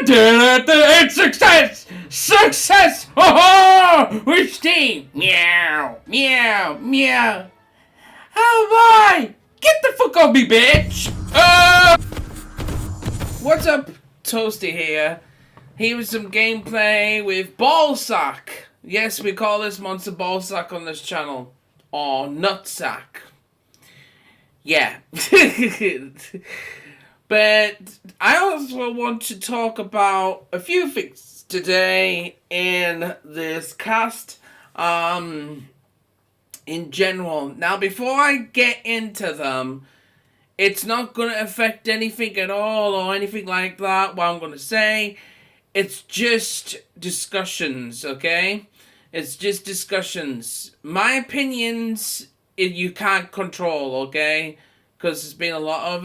It's success! Success! Ho-ho! Which team? Meow, meow, meow. Oh boy! Get the fuck off me, bitch! What's up, Toasty here? Here with some gameplay with Ballsack. Yes, we call this monster Ballsack on this channel. Or Nutsack. Yeah. But I also want to talk about a few things today in this cast. In general. Now, before I get into them, it's not going to affect anything at all or anything like that, what I'm going to say. It's just discussions, okay? It's just discussions. My opinions, you can't control, okay? Because there's been a lot of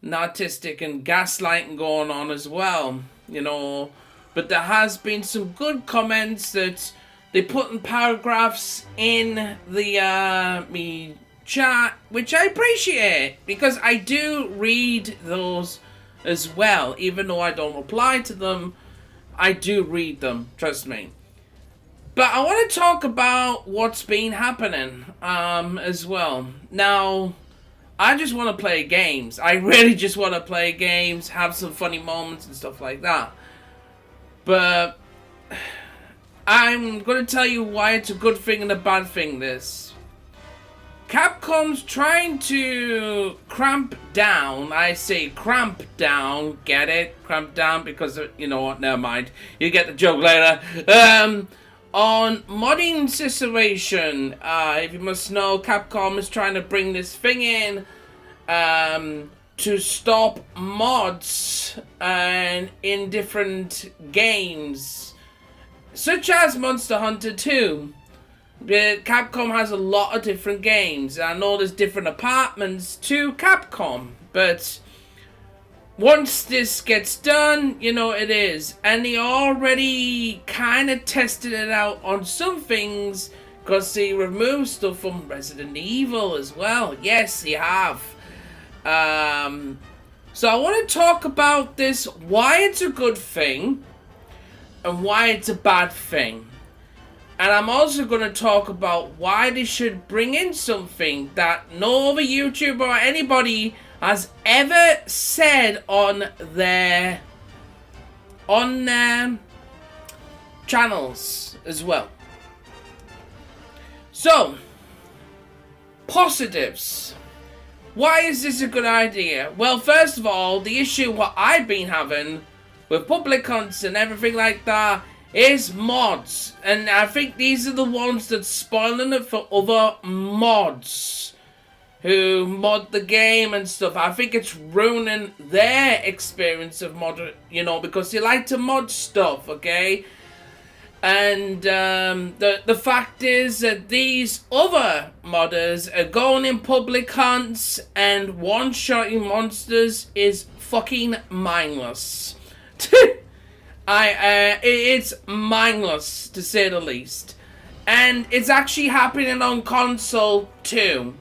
narcissistic and gaslighting going on as well, you know. But there has been some good comments that they put in paragraphs in the me chat, which I appreciate, because I do read those as well. Even though I don't reply to them, I do read them, trust me. But I want to talk about what's been happening as well. Now, I just want to play games. I really just want to play games, have some funny moments and stuff like that. But I'm going to tell you why it's a good thing and a bad thing, this. Capcom's trying to cramp down. I say cramp down, get it? Cramp down because, you know what, never mind. You get the joke later. On modding situation, if you must know, Capcom is trying to bring this thing in to stop mods in different games, such as Monster Hunter 2. Capcom has a lot of different games. I know there's different apartments to Capcom, but once this gets done, you know it is. And they already kind of tested it out on some things, because they removed stuff from Resident Evil as well. Yes, they have. So I want to talk about this, why it's a good thing, and why it's a bad thing. And I'm also going to talk about why they should bring in something that no other YouTuber or anybody has ever said on their channels as well. So, positives. Why is this a good idea? Well, first of all, the issue what I've been having with public hunts and everything like that is mods. And I think these are the ones that's spoiling it for other mods who mod the game and stuff. I think it's ruining their experience of mod, you know, because they like to mod stuff, okay? And the fact is that these other modders are going in public hunts and one-shotting monsters is fucking mindless. It's mindless, to say the least. And it's actually happening on console too.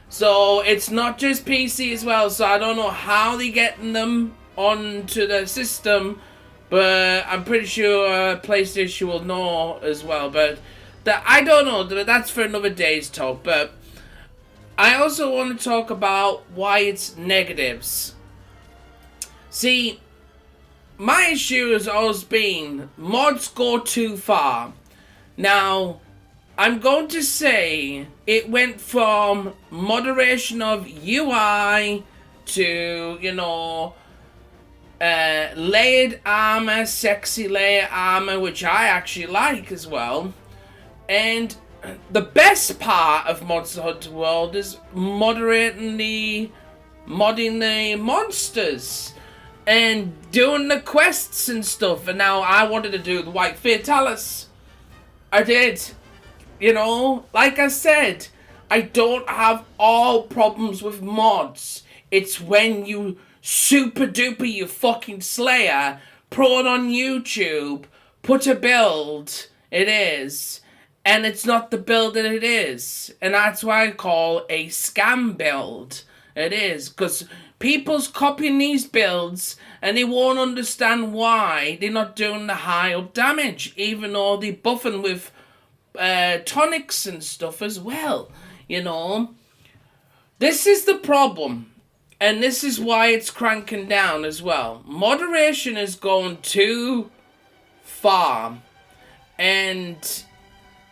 So it's not just PC as well, so I don't know how they're getting them onto the system, but I'm pretty sure PlayStation will know as well. But I don't know, that's for another day's talk. But I also want to talk about why it's negatives. See, my issue has always been mods go too far. Now, I'm going to say it went from moderation of UI to, you know, layered armor, sexy layered armor, which I actually like as well. And the best part of Monster Hunter World is modding the monsters and doing the quests and stuff. And now I wanted to do the White Fatalis. I did. You know, like I said, I don't have all problems with mods. It's when you super duper you fucking slayer, pro it on YouTube, put a build, it is, and it's not the build that it is. And that's why I call a scam build. It is, because people's copying these builds and they won't understand why they're not doing the high up damage, even though they're buffing with tonics and stuff as well. You know, this is the problem, and this is why it's cranking down as well. Moderation is going too far, and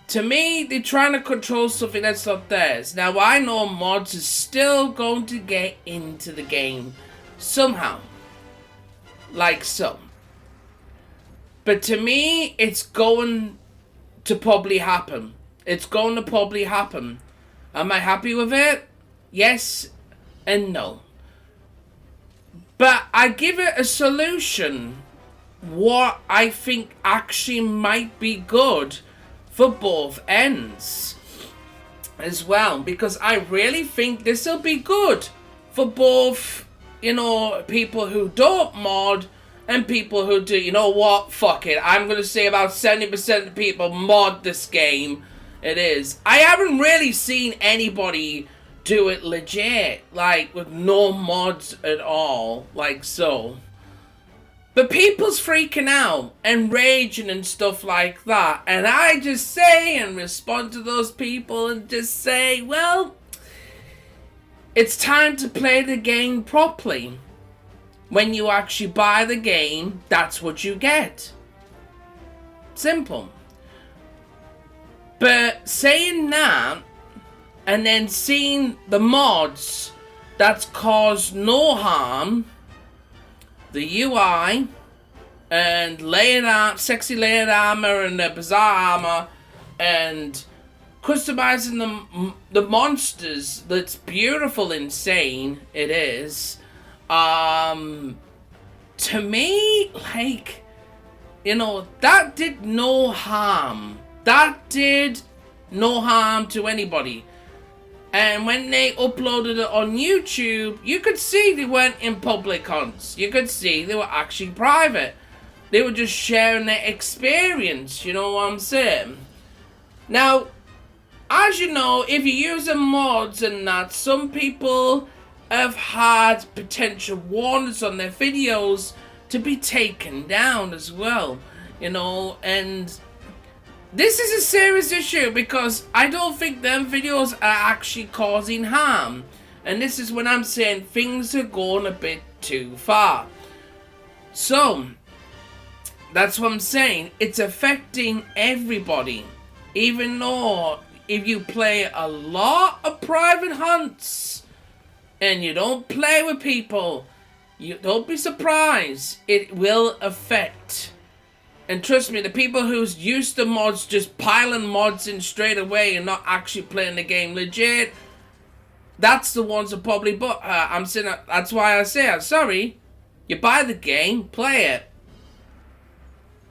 to me, they're trying to control something that's not theirs. Now, I know mods are still going to get into the game somehow, like so. But to me, it's going to probably happen. It's going to probably happen. Am I happy with it? Yes and no. But I give it a solution. What I think actually might be good for both ends as well, because I really think this will be good for both, you know, people who don't mod and people who do. You know what, fuck it, I'm gonna say about 70% of people mod this game. It is. I haven't really seen anybody do it legit, like with no mods at all, like so. But people's freaking out and raging and stuff like that. And I just say and respond to those people and just say, well, it's time to play the game properly. When you actually buy the game, that's what you get. Simple. But saying that, and then seeing the mods that's caused no harm, the UI, and sexy layered armor and the bizarre armor, and customizing the monsters, that's beautiful, insane, it is. To me, like, you know, that did no harm. That did no harm to anybody. And when they uploaded it on YouTube, you could see they weren't in public hunts. You could see they were actually private. They were just sharing their experience, you know what I'm saying? Now, as you know, if you're using mods and that, some people have had potential warnings on their videos to be taken down as well, you know, and this is a serious issue because I don't think them videos are actually causing harm. And this is when I'm saying things are going a bit too far. So, that's what I'm saying. It's affecting everybody. Even though if you play a lot of private hunts and you don't play with people, you don't be surprised. It will affect. And trust me, the people who's used to mods just piling mods in straight away and not actually playing the game legit, that's the ones that probably I'm saying that's why I say, I'm sorry, you buy the game, play it.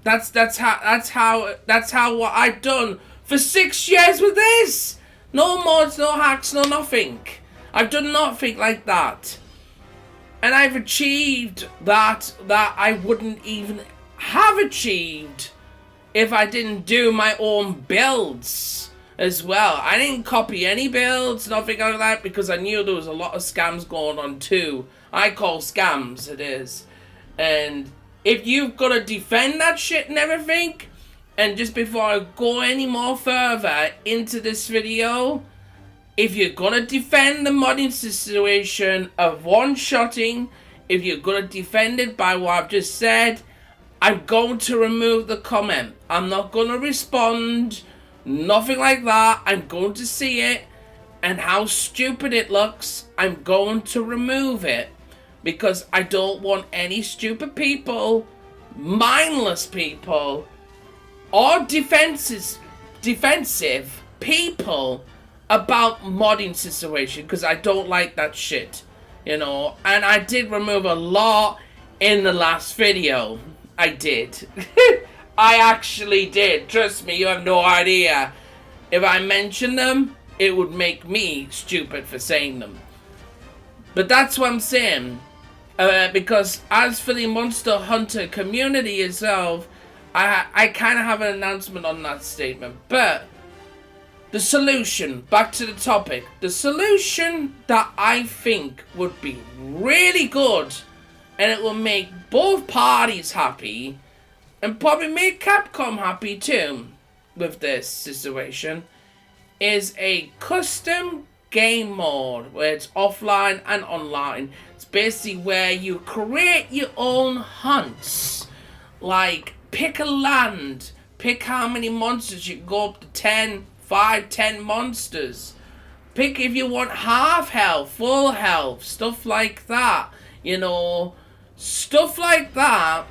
That's how what I've done for 6 years with this. No mods, no hacks, no nothing. I've done nothing like that. And I've achieved that I wouldn't even have achieved if I didn't do my own builds as well. I didn't copy any builds, nothing like that, because I knew there was a lot of scams going on too. I call scams, it is. And if you've got to defend that shit and everything, and just before I go any more further into this video, if you're gonna defend the modding situation of one-shotting, if you're gonna defend it by what I've just said, I'm going to remove the comment. I'm not going to respond. Nothing like that. I'm going to see it. And how stupid it looks, I'm going to remove it. Because I don't want any stupid people, mindless people, or defensive people about modding situation. Because I don't like that shit. You know. And I did remove a lot in the last video. I did. I actually did. Trust me, you have no idea. If I mention them, it would make me stupid for saying them. But that's what I'm saying. Because as for the Monster Hunter community itself, I kind of have an announcement on that statement. But the solution, back to the topic, the solution that I think would be really good, and it will make both parties happy, and probably make Capcom happy too, with this situation, is a custom game mode where it's offline and online. It's basically where you create your own hunts. Like, pick a land, pick how many monsters. You can go up to 10, 5, 10 monsters. Pick if you want half health, full health, stuff like that. You know, stuff like that,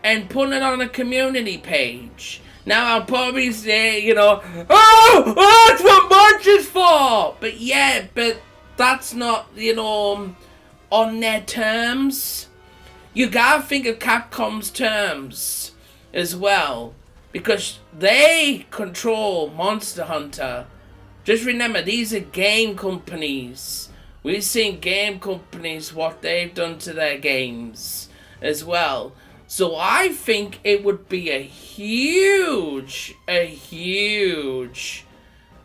and put it on a community page. Now I'll probably say, you know, oh, that's what March is for! But yeah, but that's not, you know, on their terms. You gotta think of Capcom's terms as well, because they control Monster Hunter. Just remember, these are game companies. We've seen game companies, what they've done to their games as well. So I think it would be a huge.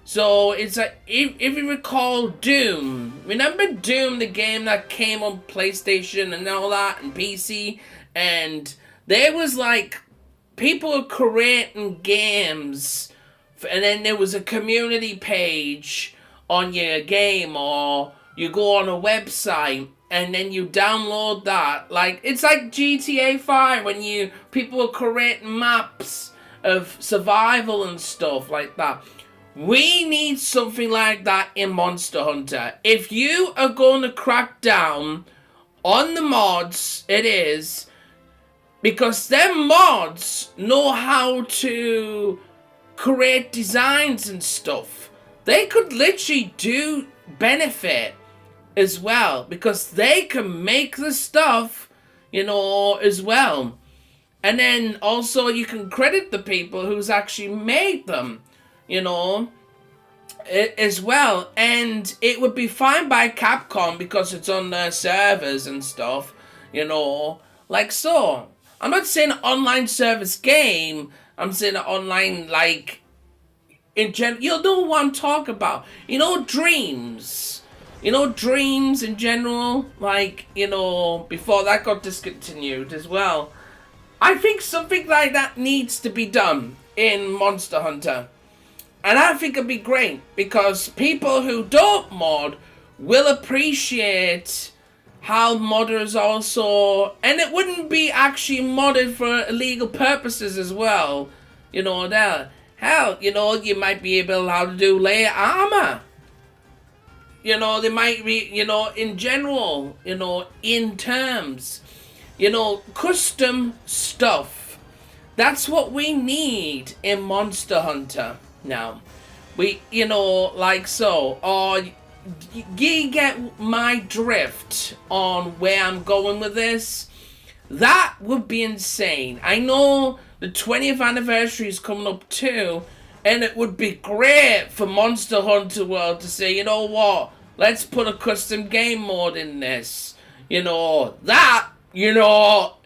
So it's like, if you recall Doom. Remember Doom, the game that came on PlayStation and all that, and PC? And there was like, people were creating games, and then there was a community page on your game, or you go on a website, and then you download that. Like, it's like GTA 5 when people are creating maps of survival and stuff like that. We need something like that in Monster Hunter. If you are going to crack down on the mods, it is because them mods know how to create designs and stuff. They could literally do benefit as well, because they can make the stuff, you know, as well. And then also you can credit the people who's actually made them, you know, as well. And it would be fine by Capcom because it's on their servers and stuff, you know, like so. I'm not saying an online service game, I'm saying an online, like, in general. You know what I'm talking about. You know, Dreams. You know, Dreams in general, like, you know, before that got discontinued as well. I think something like that needs to be done in Monster Hunter. And I think it'd be great, because people who don't mod will appreciate how modders also, and it wouldn't be actually modded for illegal purposes as well. You know, that, hell, you know, you might be able to do layer armor. You know, they might be, you know, in general, you know, in terms, you know, custom stuff. That's what we need in Monster Hunter now. We, you know, like so. Or you get my drift on where I'm going with this? That would be insane. I know the 20th anniversary is coming up too. And it would be great for Monster Hunter World to say, you know what, let's put a custom game mode in this. You know, that, you know,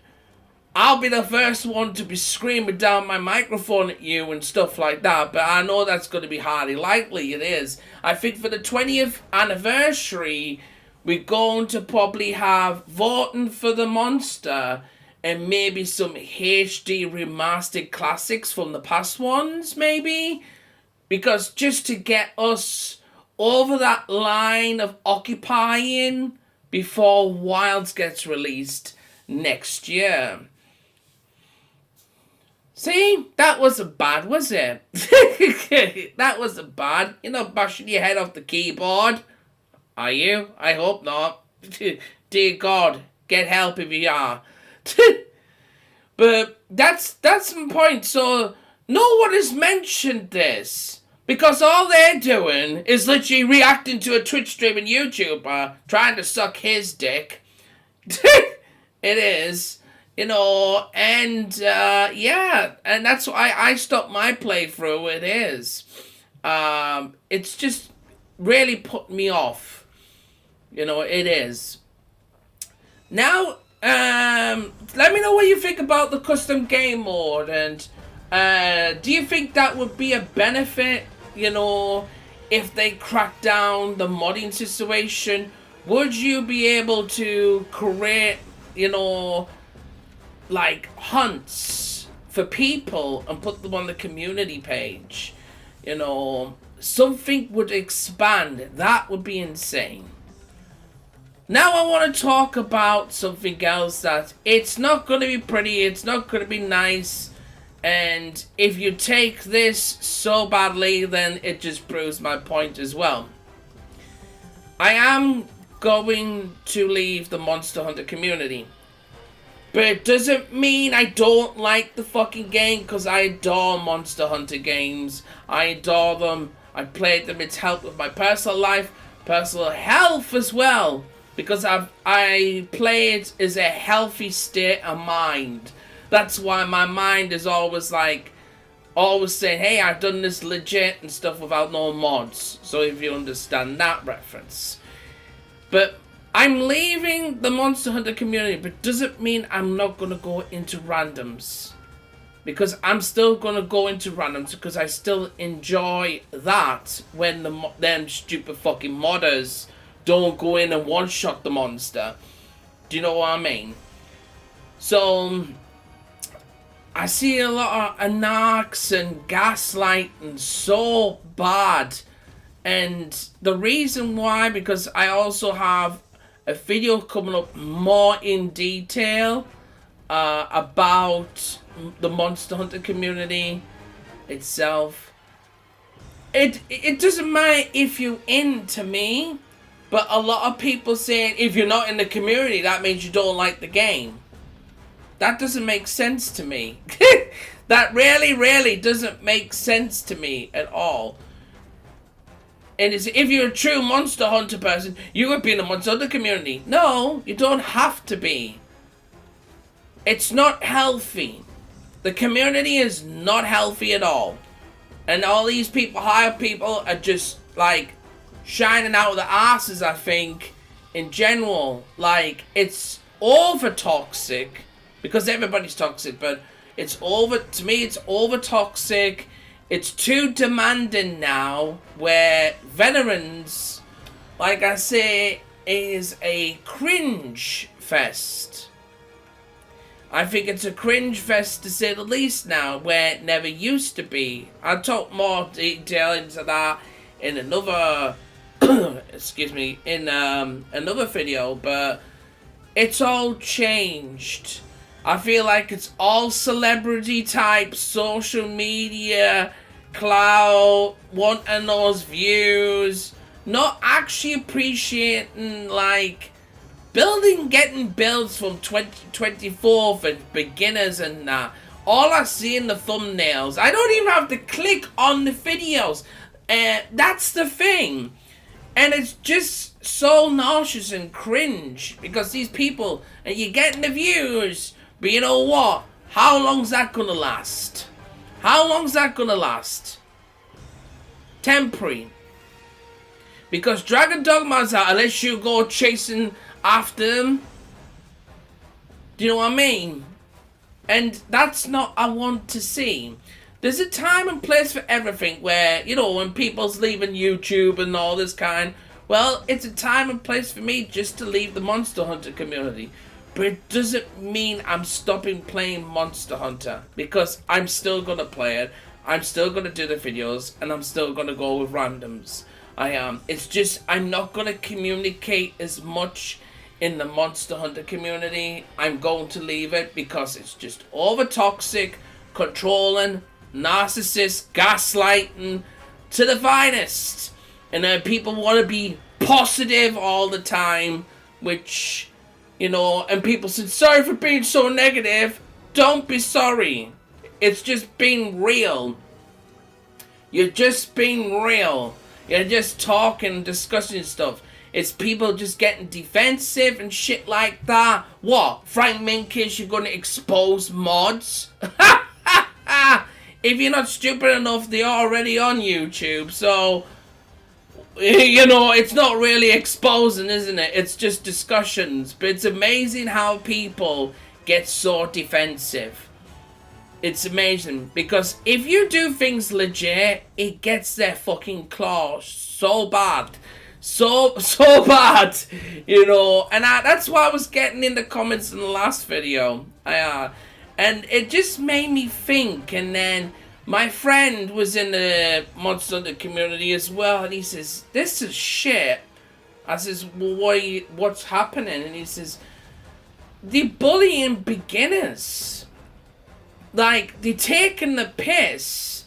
I'll be the first one to be screaming down my microphone at you and stuff like that. But I know that's going to be hardly likely, it is. I think for the 20th anniversary, we're going to probably have voting for the monster and maybe some HD remastered classics from the past ones, maybe? Because just to get us over that line of occupying before Wilds gets released next year. See? That wasn't bad, was it? That wasn't bad. You're not bashing your head off the keyboard. Are you? I hope not. Dear God, get help if you are. But that's the point. So no one has mentioned this, because all they're doing is literally reacting to a Twitch streaming YouTuber trying to suck his dick. It is, you know, and yeah, and that's why I stopped my playthrough. It is, it's just really put me off. You know, it is. Now, let me know what you think about the custom game mode, and do you think that would be a benefit if they crack down the modding situation, would you be able to create, like hunts for people and put them on the community page? Something would expand. That would be insane. Now I want to talk about something else that it's not going to be pretty, it's not going to be nice, and if you take this so badly, then it just proves my point as well. I am going to leave the Monster Hunter community, but it doesn't mean I don't like the fucking game, because I adore Monster Hunter games. I adore them. I played them. It's helped with my personal life, personal health as well, because I play it as a healthy state of mind. That's why my mind is always saying, hey, I've done this legit and stuff without no mods. So if you understand that reference. But I'm leaving the Monster Hunter community, but doesn't mean I'm not going to go into randoms. Because I'm still going to go into randoms, because I still enjoy that when them stupid fucking modders don't go in and one-shot the monster. Do you know what I mean? So I see a lot of anarchs and gaslighting so bad. And the reason why, because I also have a video coming up more in detail about the Monster Hunter community itself. It doesn't matter if you're into me, but a lot of people saying if you're not in the community, that means you don't like the game. That doesn't make sense to me. That really doesn't make sense to me at all. And it's, if you're a true Monster Hunter person, you would be in the Monster Hunter community. No, you don't have to be. It's not healthy. The community is not healthy at all. And all these people, higher people, are just like shining out of their asses, I think, in general. Like, it's over toxic, because everybody's toxic, but it's over, to me, it's over toxic. It's too demanding now, where veterans, like I say, is a cringe fest. I think it's a cringe fest to say the least now, where it never used to be. I'll talk more detail into that in another, excuse me, in another video, but it's all changed. I feel like it's all celebrity type, social media, clout, wanting those views, not actually appreciating, like, getting builds from 2024 for beginners and that. All I see in the thumbnails, I don't even have to click on the videos. That's the thing. And it's just so nauseous and cringe, because these people, and you're getting the views, but you know what? How long's that gonna last? How long's that gonna last? Temporary. Because Dragon Dogma's out unless you go chasing after them. Do you know what I mean? And that's not what I want to see. There's a time and place for everything where, when people's leaving YouTube and all this kind, well, it's a time and place for me just to leave the Monster Hunter community. But it doesn't mean I'm stopping playing Monster Hunter, because I'm still going to play it, I'm still going to do the videos, and I'm still going to go with randoms. I am. It's just I'm not going to communicate as much in the Monster Hunter community. I'm going to leave it because it's just over toxic, controlling, narcissist, gaslighting to the finest. And then people want to be positive all the time, which, and people said, sorry for being so negative. Don't be sorry. It's just being real. You're just being real. You're just talking, discussing stuff. It's people just getting defensive and shit like that. What? Frank Minkish, you're going to expose mods? If you're not stupid enough, they're already on YouTube. So, it's not really exposing, isn't it? It's just discussions. But it's amazing how people get so defensive. It's amazing, because if you do things legit, it gets their fucking claws so bad. So bad, you know. And that's what I was getting in the comments in the last video. And it just made me think. And then my friend was in the Monster Hunter community as well, and he says, "This is shit." I says, "Well, what's happening?" And he says, "They're bullying beginners. Like, they're taking the piss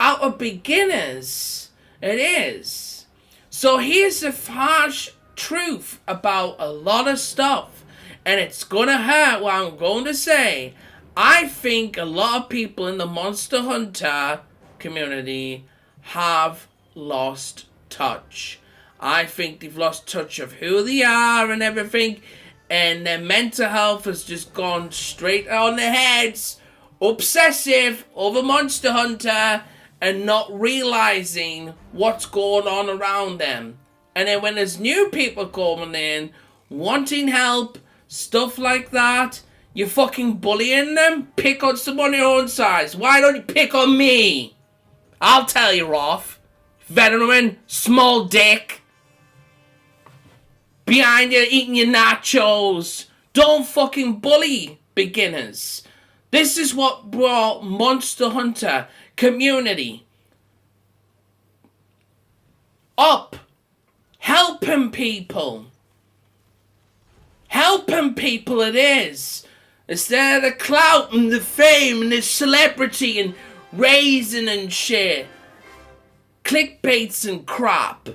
out of beginners." It is. So here's the harsh truth about a lot of stuff. And it's gonna hurt what I'm going to say. I think a lot of people in the Monster Hunter community have lost touch. I think they've lost touch of who they are and everything. And their mental health has just gone straight on their heads. Obsessive over Monster Hunter and not realizing what's going on around them. And then when there's new people coming in, wanting help, stuff like that, you're fucking bullying them. Pick on someone your own size. Why don't you pick on me? I'll tell you off. Veteran, small dick. Behind you eating your nachos. Don't fucking bully beginners. This is what brought Monster Hunter community up. Helping people. Helping people it is. Instead of the clout and the fame and the celebrity and raising and shit. Clickbaits and crap.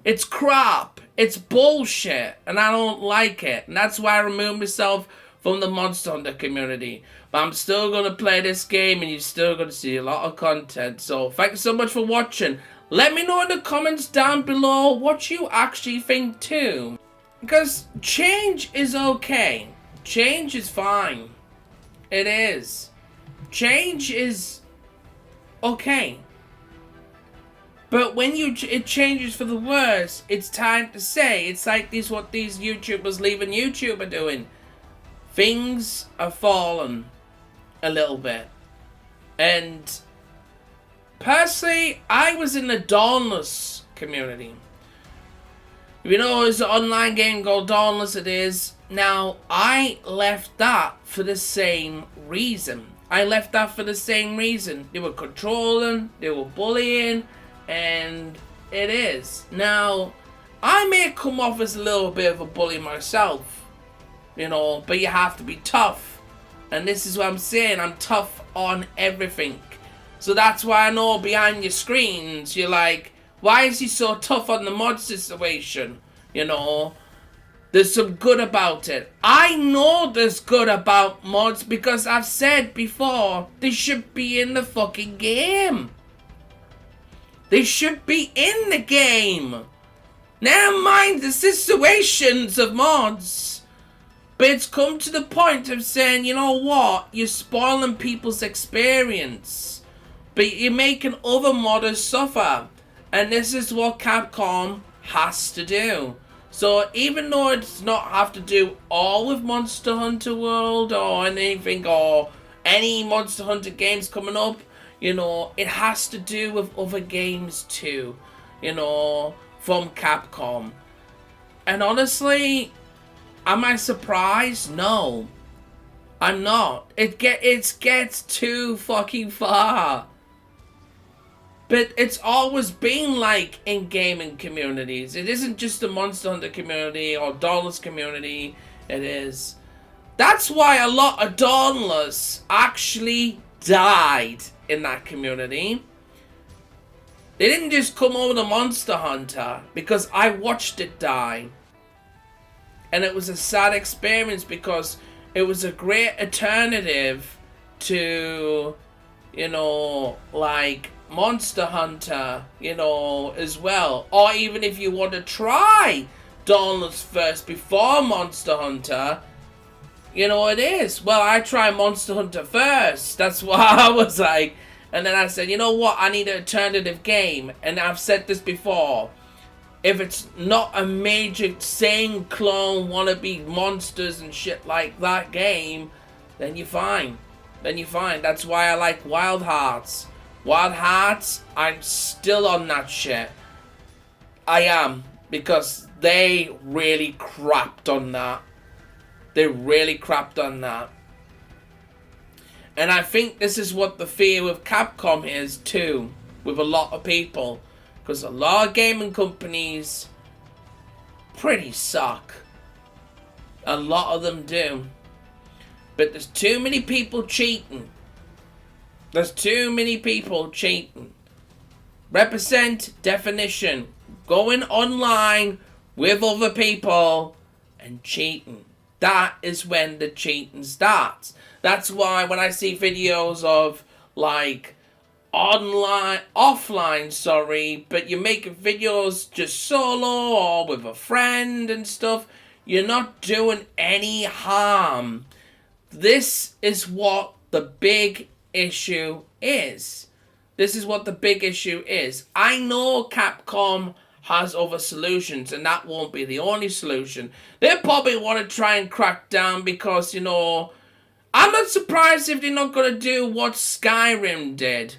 It's crap. It's bullshit. And I don't like it. And that's why I removed myself from the Monster Hunter community. But I'm still going to play this game and you're still going to see a lot of content. So thank you so much for watching. Let me know in the comments down below what you actually think too. Because change is okay. Change is fine. It is. Change is okay. But when it changes for the worse, it's time to say. It's like what these YouTubers leaving YouTube are doing. Things are fallen a little bit. And personally, I was in the Dauntless community. You know, there's an online game called Dauntless, it is. Now, I left that for the same reason. They were controlling, they were bullying, and it is. Now, I may come off as a little bit of a bully myself, you know, but you have to be tough. And this is what I'm saying, I'm tough on everything. So that's why I know behind your screens, you're like, why is he so tough on the mod situation? You know, there's some good about it. I know there's good about mods because I've said before, they should be in the fucking game. They should be in the game. Never mind the situations of mods. But it's come to the point of saying, you know what? You're spoiling people's experience. But you're making other modders suffer. And this is what Capcom has to do. So even though it's not have to do all with Monster Hunter World or anything or any Monster Hunter games coming up, you know, it has to do with other games too, you know, from Capcom. And honestly, am I surprised? No, I'm not. It gets too fucking far. But it's always been like in gaming communities. It isn't just the Monster Hunter community or Dauntless community. It is. That's why a lot of Dauntless actually died in that community. They didn't just come over to Monster Hunter because I watched it die. And it was a sad experience because it was a great alternative to, you know, like Monster Hunter, you know, as well. Or even if you want to try Dauntless first before Monster Hunter, you know, it is. Well, I tried Monster Hunter first. That's what I was like. And then I said, you know what? I need an alternative game. And I've said this before. If it's not a major same clone wannabe monsters and shit like that game, then you're fine. then you're fine. That's why I like Wild Hearts. Wild Hearts, I'm still on that shit. I am, because they really crapped on that. They really crapped on that. And I think this is what the fear with Capcom is too, with a lot of people. Because a lot of gaming companies pretty suck. A lot of them do. But there's too many people cheating. There's too many people cheating. Represent definition. Going online with other people and cheating. That is when the cheating starts. That's why when I see videos of like offline, but you're making videos just solo or with a friend and stuff, you're not doing any harm. This is what the big issue is. This is what the big issue is. I know Capcom has other solutions, and that won't be the only solution. They probably want to try and crack down because, you know, I'm not surprised if they're not going to do what Skyrim did.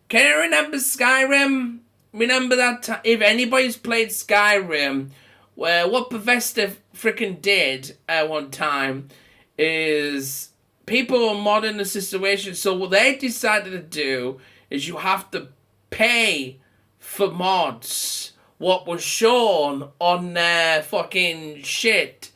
Can you remember Skyrim? Remember that time? If anybody's played Skyrim, where what Bethesda freaking did at one time is people were modding the situation. So what they decided to do is you have to pay for mods. What was shown on their fucking shit.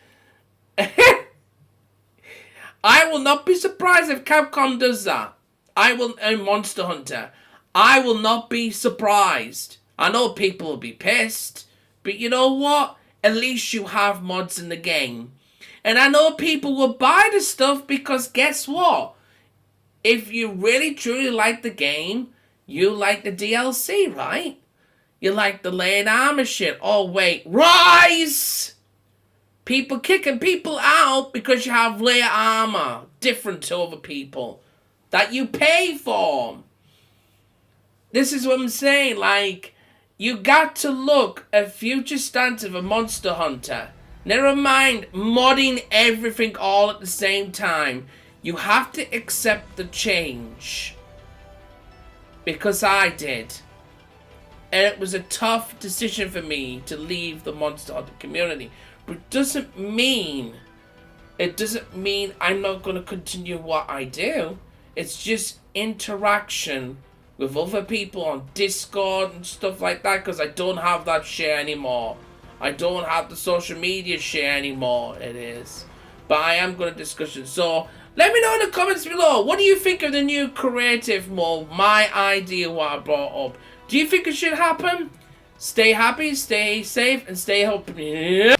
I will not be surprised if Capcom does that. Monster Hunter. I will not be surprised. I know people will be pissed, but you know what? At least you have mods in the game. And I know people will buy the stuff because guess what? If you really truly like the game, you like the DLC, right? You like the layered armor shit. Oh wait, Rise! People kicking people out because you have layer armor. Different to other people. That you pay for. This is what I'm saying. Like, you got to look at future stance of a Monster Hunter. Never mind modding everything all at the same time. You have to accept the change. Because I did. And it was a tough decision for me to leave the Monster Hunter community. But it doesn't mean I'm not going to continue what I do. It's just interaction with other people on Discord and stuff like that, because I don't have that share anymore. I don't have the social media share anymore, it is. But I am going to discuss it. So, let me know in the comments below. What do you think of the new creative mode? My idea what I brought up. Do you think it should happen? Stay happy, stay safe, and stay healthy.